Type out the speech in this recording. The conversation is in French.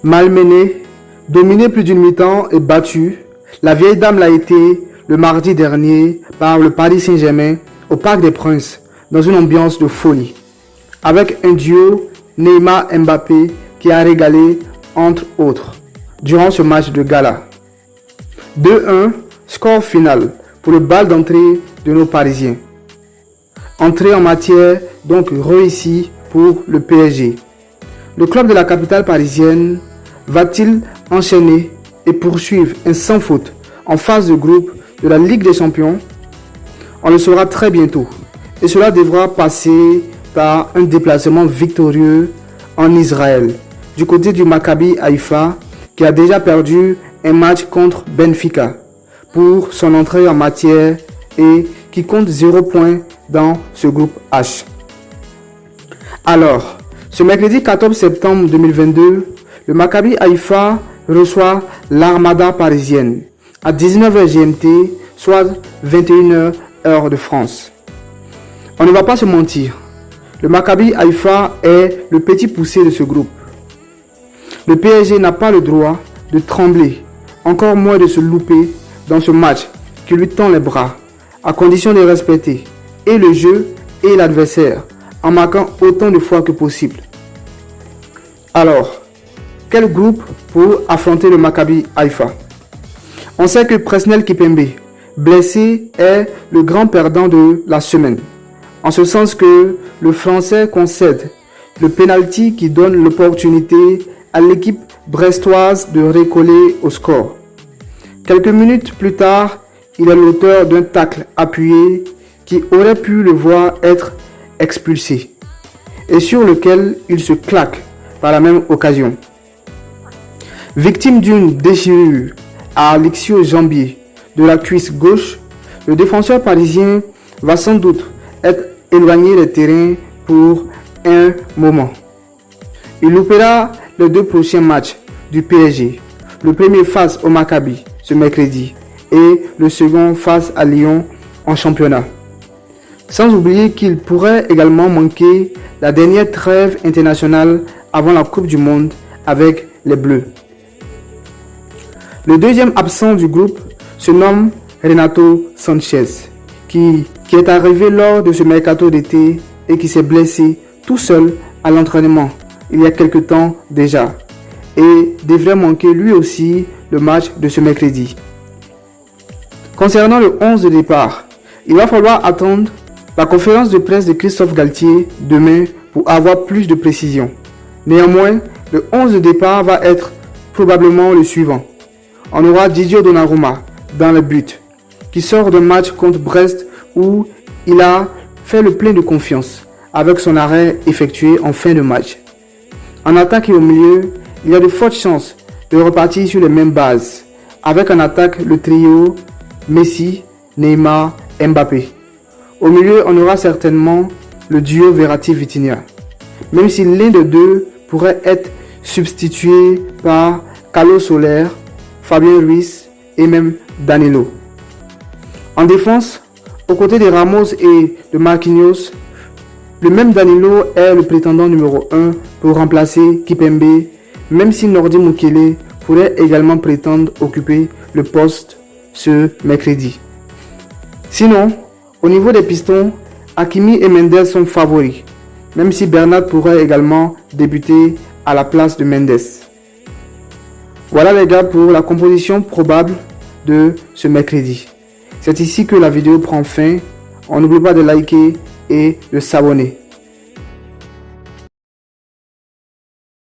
Malmenée, dominée plus d'une mi-temps et battue, la vieille dame l'a été le mardi dernier par le Paris Saint-Germain au Parc des Princes dans une ambiance de folie, avec un duo Neymar-Mbappé qui a régalé entre autres durant ce match de gala. 2-1, score final pour le bal d'entrée de nos Parisiens. Entrée en matière donc réussie pour le PSG. Le club de la capitale parisienne va-t-il enchaîner et poursuivre un sans faute en phase de groupe de la Ligue des Champions? On le saura très bientôt et cela devra passer par un déplacement victorieux en Israël du côté du Maccabi Haïfa qui a déjà perdu un match contre Benfica pour son entrée en matière et qui compte 0 points dans ce groupe H. Alors, ce mercredi 14 septembre 2022, le Maccabi Haïfa reçoit l'Armada parisienne à 19h GMT, soit 21h heure de France. On ne va pas se mentir, le Maccabi Haïfa est le petit poussé de ce groupe. Le PSG n'a pas le droit de trembler, encore moins de se louper dans ce match qui lui tend les bras, à condition de respecter et le jeu et l'adversaire en marquant autant de fois que possible. Alors, quel groupe pour affronter le Maccabi Haïfa? On sait que Presnel Kimpembe, blessé, est le grand perdant de la semaine, en ce sens que le Français concède le pénalty qui donne l'opportunité à l'équipe brestoise de recoller au score. Quelques minutes plus tard, il est l'auteur d'un tacle appuyé qui aurait pu le voir être expulsé et sur lequel il se claque par la même occasion. Victime d'une déchirure à l'ischio-jambier de la cuisse gauche, le défenseur parisien va sans doute être éloigné des terrains pour un moment. Il loupera les 2 prochains matchs du PSG, le premier face au Maccabi ce mercredi et le second face à Lyon en championnat. Sans oublier qu'il pourrait également manquer la dernière trêve internationale avant la Coupe du Monde avec les Bleus. Le deuxième absent du groupe se nomme Renato Sanchez, qui est arrivé lors de ce mercato d'été et qui s'est blessé tout seul à l'entraînement il y a quelque temps déjà et devrait manquer lui aussi le match de ce mercredi. Concernant le 11 de départ, il va falloir attendre la conférence de presse de Christophe Galtier demain pour avoir plus de précision. Néanmoins, le 11 de départ va être probablement le suivant. On aura Didier Donnarumma dans le but, qui sort d'un match contre Brest où il a fait le plein de confiance avec son arrêt effectué en fin de match. En attaque et au milieu, il y a de fortes chances de repartir sur les mêmes bases, avec en attaque le trio Messi, Neymar, Mbappé. Au milieu, on aura certainement le duo Verratti-Vitinha, même si l'un des deux pourrait être substitué par Carlos Soler, Fabien Ruiz et même Danilo. En défense, aux côtés de Ramos et de Marquinhos, le même Danilo est le prétendant numéro 1 pour remplacer Kimpembe, même si Nordi Mukiele pourrait également prétendre occuper le poste ce mercredi. Sinon, au niveau des pistons, Hakimi et Mendes sont favoris, même si Bernat pourrait également débuter à la place de Mendes. Voilà les gars pour la composition probable de ce mercredi. C'est ici que la vidéo prend fin. On n'oublie pas de liker et de s'abonner.